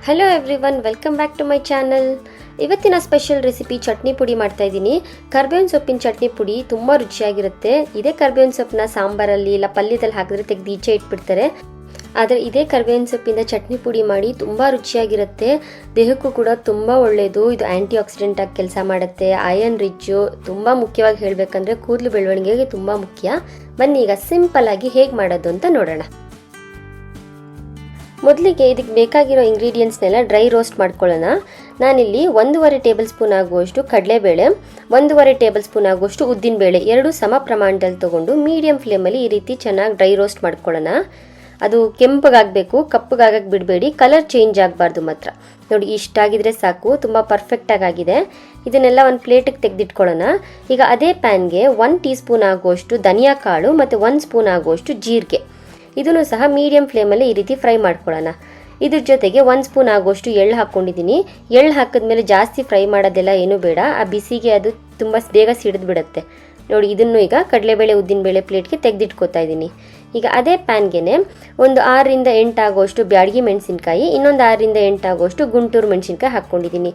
Hello everyone, welcome back to my channel. ಇವತ್ತಿನ special recipe chutney ಪುಡಿ ಮಾಡ್ತಾ ಇದ್ದೀನಿ. ಕರ್ಬೇವಿನ ಸೊಪ್ಪಿನ ಚಟ್ನಿ ಪುಡಿ ತುಂಬ ರುಚಿಯಾಗಿರುತ್ತೆ. ಇದೇ ಕರ್ಬೇವಿನ ಸೊಪ್ಪನ್ನ ಸಾಂಬಾರಲ್ಲಿ ಇಲ್ಲ ಪಲ್ಯದಲ್ಲಿ ಹಾಕಿದ್ರೆ ತೆಗೆದು ಈಚೆ ಇಟ್ಬಿಡ್ತಾರೆ. ಆದರೆ ಇದೇ ಕರ್ಬೇವಿನ ಸೊಪ್ಪಿಂದ ಚಟ್ನಿ ಪುಡಿ ಮಾಡಿ ತುಂಬ ರುಚಿಯಾಗಿರುತ್ತೆ. ದೇಹಕ್ಕೂ ಕೂಡ ತುಂಬ ಒಳ್ಳೆಯದು. ಇದು ಆ್ಯಂಟಿ ಆಕ್ಸಿಡೆಂಟ್ ಆಗಿ ಕೆಲಸ ಮಾಡುತ್ತೆ. Iron rich. ತುಂಬ ಮುಖ್ಯವಾಗಿ ಹೇಳಬೇಕಂದ್ರೆ ಕೂದಲು ಬೆಳವಣಿಗೆಗೆ ತುಂಬ ಮುಖ್ಯ. ಬನ್ನಿ ಈಗ ಸಿಂಪಲ್ ಆಗಿ ಹೇಗೆ ಮಾಡೋದು ಅಂತ ನೋಡೋಣ. ಮೊದಲಿಗೆ ಇದಕ್ಕೆ ಬೇಕಾಗಿರೋ ಇಂಗ್ರೀಡಿಯೆಂಟ್ಸ್ನೆಲ್ಲ ಡ್ರೈ ರೋಸ್ಟ್ ಮಾಡ್ಕೊಳ್ಳೋಣ. ನಾನಿಲ್ಲಿ 1.5 ಟೇಬಲ್ ಸ್ಪೂನ್ ಆಗುವಷ್ಟು ಕಡಲೆಬೇಳೆ, 1.5 ಟೇಬಲ್ ಸ್ಪೂನ್ ಆಗುವಷ್ಟು ಉದ್ದಿನಬೇಳೆ ಎರಡೂ ಸಮ ಪ್ರಮಾಣದಲ್ಲಿ ತೊಗೊಂಡು ಮೀಡಿಯಂ ಫ್ಲೇಮಲ್ಲಿ ಈ ರೀತಿ ಚೆನ್ನಾಗಿ ಡ್ರೈ ರೋಸ್ಟ್ ಮಾಡ್ಕೊಳ್ಳೋಣ. ಅದು ಕೆಂಪಗಾಗಬೇಕು, ಕಪ್ಪಗಾಗಕ್ಕೆ ಬಿಡಬೇಡಿ. ಕಲರ್ ಚೇಂಜ್ ಆಗಬಾರ್ದು ಮಾತ್ರ. ನೋಡಿ, ಇಷ್ಟಾಗಿದ್ರೆ ಸಾಕು. ತುಂಬ ಪರ್ಫೆಕ್ಟಾಗಿ ಆಗಿದೆ. ಇದನ್ನೆಲ್ಲ ಒಂದು ಪ್ಲೇಟಿಗೆ ತೆಗೆದಿಟ್ಕೊಳ್ಳೋಣ. ಈಗ ಅದೇ ಪ್ಯಾನ್ಗೆ 1 ಟೀ ಸ್ಪೂನ್ ಆಗುವಷ್ಟು ಧನಿಯಾ ಕಾಳು ಮತ್ತು 1 ಸ್ಪೂನ್ ಆಗುವಷ್ಟು ಜೀರಿಗೆ, ಇದನ್ನು ಸಹ ಮೀಡಿಯಂ ಫ್ಲೇಮಲ್ಲಿ ಈ ರೀತಿ ಫ್ರೈ ಮಾಡ್ಕೊಳ್ಳೋಣ. ಇದ್ರ ಜೊತೆಗೆ 1 ಸ್ಪೂನ್ ಆಗುವಷ್ಟು ಎಳ್ಳು ಹಾಕ್ಕೊಂಡಿದ್ದೀನಿ. ಎಳ್ಳು ಹಾಕಿದ್ಮೇಲೆ ಜಾಸ್ತಿ ಫ್ರೈ ಮಾಡೋದೆಲ್ಲ ಏನೂ ಬೇಡ. ಆ ಬಿಸಿಗೆ ಅದು ತುಂಬ ಬೇಗ ಸಿಡಿದು ಬಿಡುತ್ತೆ. ನೋಡಿ, ಇದನ್ನು ಈಗ ಕಡಲೆಬೇಳೆ ಉದ್ದಿನಬೇಳೆ ಪ್ಲೇಟ್ಗೆ ತೆಗೆದಿಟ್ಕೋತಾ ಇದ್ದೀನಿ. ಈಗ ಅದೇ ಪ್ಯಾನ್ಗೆ ಒಂದು 6ರಿಂದ 8 ಆಗುವಷ್ಟು ಬ್ಯಾಡಗಿ ಮೆಣಸಿನ್ಕಾಯಿ, ಇನ್ನೊಂದು 6ರಿಂದ 8 ಆಗುವಷ್ಟು ಗುಂಟೂರು ಮೆಣಸಿನ್ಕಾಯಿ ಹಾಕ್ಕೊಂಡಿದ್ದೀನಿ.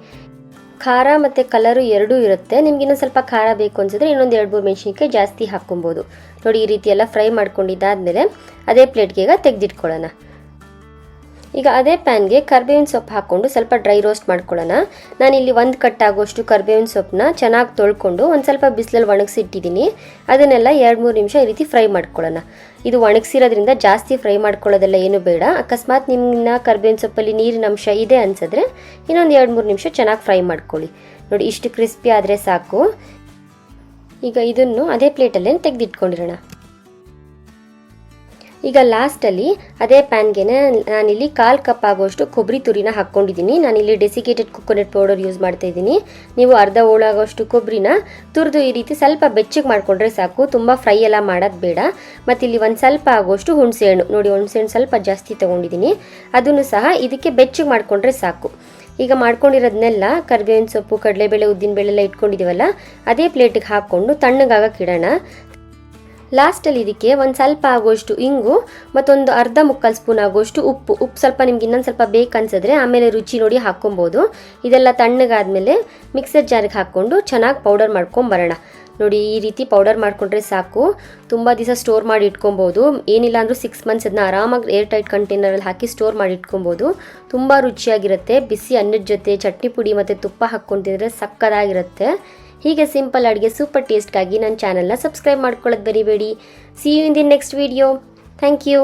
ಖಾರ ಮತ್ತು ಕಲರು ಎರಡೂ ಇರುತ್ತೆ. ನಿಮ್ಗೆ ಇನ್ನೊಂದು ಸ್ವಲ್ಪ ಖಾರ ಬೇಕು ಅನ್ಸಿದ್ರೆ ಇನ್ನೊಂದು 2-3 ಮೆಣಸಿನ್ಕಾಯಿ ಜಾಸ್ತಿ ಹಾಕ್ಕೊಬೋದು. ನೋಡಿ, ಈ ರೀತಿ ಎಲ್ಲ ಫ್ರೈ ಮಾಡ್ಕೊಂಡಿದ್ದಾದಮೇಲೆ ಅದೇ ಪ್ಲೇಟ್ಗೆ ಈಗ ತೆಗೆದಿಟ್ಕೊಳ್ಳೋಣ. ಈಗ ಅದೇ ಪ್ಯಾನ್ಗೆ ಕರ್ಬೇವಿನ ಸೊಪ್ಪು ಹಾಕ್ಕೊಂಡು ಸ್ವಲ್ಪ ಡ್ರೈ ರೋಸ್ಟ್ ಮಾಡ್ಕೊಳ್ಳೋಣ. ನಾನಿಲ್ಲಿ 1 ಕಟ್ ಆಗುವಷ್ಟು ಕರ್ಬೇವಿನ ಸೊಪ್ಪನ್ನ ಚೆನ್ನಾಗಿ ತೊಳ್ಕೊಂಡು ಒಂದು ಸ್ವಲ್ಪ ಬಿಸಿಲಲ್ಲಿ ಒಣಗಿಸಿಟ್ಟಿದ್ದೀನಿ. ಅದನ್ನೆಲ್ಲ 2-3 ನಿಮಿಷ ಈ ರೀತಿ ಫ್ರೈ ಮಾಡ್ಕೊಳ್ಳೋಣ. ಇದು ಒಣಗಿಸಿರೋದ್ರಿಂದ ಜಾಸ್ತಿ ಫ್ರೈ ಮಾಡ್ಕೊಳ್ಳೋದೆಲ್ಲ ಏನು ಬೇಡ. ಅಕಸ್ಮಾತ್ ನಿಮ್ಮನ್ನ ಕರ್ಬೇವಿನ ಸೊಪ್ಪಲ್ಲಿ ನೀರಿನ ಅಂಶ ಇದೆ ಅನ್ಸಿದ್ರೆ ಇನ್ನೊಂದು 2-3 ನಿಮಿಷ ಚೆನ್ನಾಗಿ ಫ್ರೈ ಮಾಡ್ಕೊಳ್ಳಿ. ನೋಡಿ, ಇಷ್ಟು ಕ್ರಿಸ್ಪಿ ಆದರೆ ಸಾಕು. ಈಗ ಇದನ್ನು ಅದೇ ಪ್ಲೇಟಲ್ಲೇ ತೆಗೆದಿಟ್ಕೊಂಡಿರೋಣ. ಈಗ ಲಾಸ್ಟಲ್ಲಿ ಅದೇ ಪ್ಯಾನ್ಗೆ ನಾನಿಲ್ಲಿ 1/4 ಕಪ್ ಆಗುವಷ್ಟು ಕೊಬ್ಬರಿ ತುರಿನ ಹಾಕ್ಕೊಂಡಿದ್ದೀನಿ. ನಾನಿಲ್ಲಿ ಡೆಸಿಕೇಟೆಡ್ ಕೊಕೊನಟ್ ಪೌಡರ್ ಯೂಸ್ ಮಾಡ್ತಾ ಇದ್ದೀನಿ. ನೀವು ಅರ್ಧ ಹೋಳಾಗೋಷ್ಟು ಕೊಬ್ಬರಿನ ತುರಿದು ಈ ರೀತಿ ಸ್ವಲ್ಪ ಬೆಚ್ಚಗೆ ಮಾಡಿಕೊಂಡ್ರೆ ಸಾಕು. ತುಂಬ ಫ್ರೈ ಎಲ್ಲ ಮಾಡೋದು ಬೇಡ. ಮತ್ತು ಇಲ್ಲಿ ಒಂದು ಸ್ವಲ್ಪ ಆಗುವಷ್ಟು ಹುಣಸೆಹಣ್ಣು, ನೋಡಿ ಹುಣಸೆಹಣ್ಣು ಸ್ವಲ್ಪ ಜಾಸ್ತಿ ತೊಗೊಂಡಿದ್ದೀನಿ. ಅದನ್ನು ಸಹ ಇದಕ್ಕೆ ಬೆಚ್ಚಗೆ ಮಾಡಿಕೊಂಡ್ರೆ ಸಾಕು. ಈಗ ಮಾಡ್ಕೊಂಡಿರೋದನ್ನೆಲ್ಲ ಕರಿಬೇವಿನ ಸೊಪ್ಪು, ಕಡಲೆಬೇಳೆ, ಉದ್ದಿನಬೇಳೆ ಎಲ್ಲ ಇಟ್ಕೊಂಡಿದ್ದೀವಲ್ಲ, ಅದೇ ಪ್ಲೇಟಿಗೆ ಹಾಕ್ಕೊಂಡು ತಣ್ಣಗಾಗಕ್ಕೆ ಇಡೋಣ. ಲಾಸ್ಟಲ್ಲಿ ಇದಕ್ಕೆ ಒಂದು ಸ್ವಲ್ಪ ಆಗುವಷ್ಟು ಇಂಗು ಮತ್ತೊಂದು ಮುಕ್ಕಾಲು ಸ್ಪೂನ್ ಆಗುವಷ್ಟು ಉಪ್ಪು ಸ್ವಲ್ಪ ನಿಮ್ಗೆ ಇನ್ನೊಂದು ಸ್ವಲ್ಪ ಬೇಕನ್ಸಿದ್ರೆ ಆಮೇಲೆ ರುಚಿ ನೋಡಿ ಹಾಕ್ಕೊಬೋದು. ಇದೆಲ್ಲ ತಣ್ಣಗಾದ್ಮೇಲೆ ಮಿಕ್ಸರ್ ಜಾರಿಗೆ ಹಾಕ್ಕೊಂಡು ಚೆನ್ನಾಗಿ ಪೌಡರ್ ಮಾಡ್ಕೊಂಬರೋಣ. ನೋಡಿ, ಈ ರೀತಿ ಪೌಡರ್ ಮಾಡಿಕೊಂಡ್ರೆ ಸಾಕು. ತುಂಬ ದಿವಸ ಸ್ಟೋರ್ ಮಾಡಿ ಇಟ್ಕೊಬೋದು. ಏನಿಲ್ಲ ಅಂದರೂ 6 ಮಂತ್ಸ್ ಅದನ್ನ ಆರಾಮಾಗಿ ಏರ್ ಟೈಟ್ ಕಂಟೈನರಲ್ಲಿ ಹಾಕಿ ಸ್ಟೋರ್ ಮಾಡಿ ಇಟ್ಕೊಬೋದು. ತುಂಬ ರುಚಿಯಾಗಿರುತ್ತೆ. ಬಿಸಿ ಅನ್ನದ ಜೊತೆ ಚಟ್ನಿ ಪುಡಿ ಮತ್ತು ತುಪ್ಪ ಹಾಕ್ಕೊಂಡು ತಿಂದರೆ ಸಕ್ಕತ್ತಾಗಿರುತ್ತೆ. ಹೀಗೆ ಸಿಂಪಲ್ ಅಡುಗೆ ಸೂಪರ್ ಟೇಸ್ಟ್ಗಾಗಿ ನನ್ನ ಚಾನಲ್ನ ಸಬ್ಸ್ಕ್ರೈಬ್ ಮಾಡ್ಕೊಳ್ಳೋದು ಬರಿಬೇಡಿ. See you in the next video. Thank you.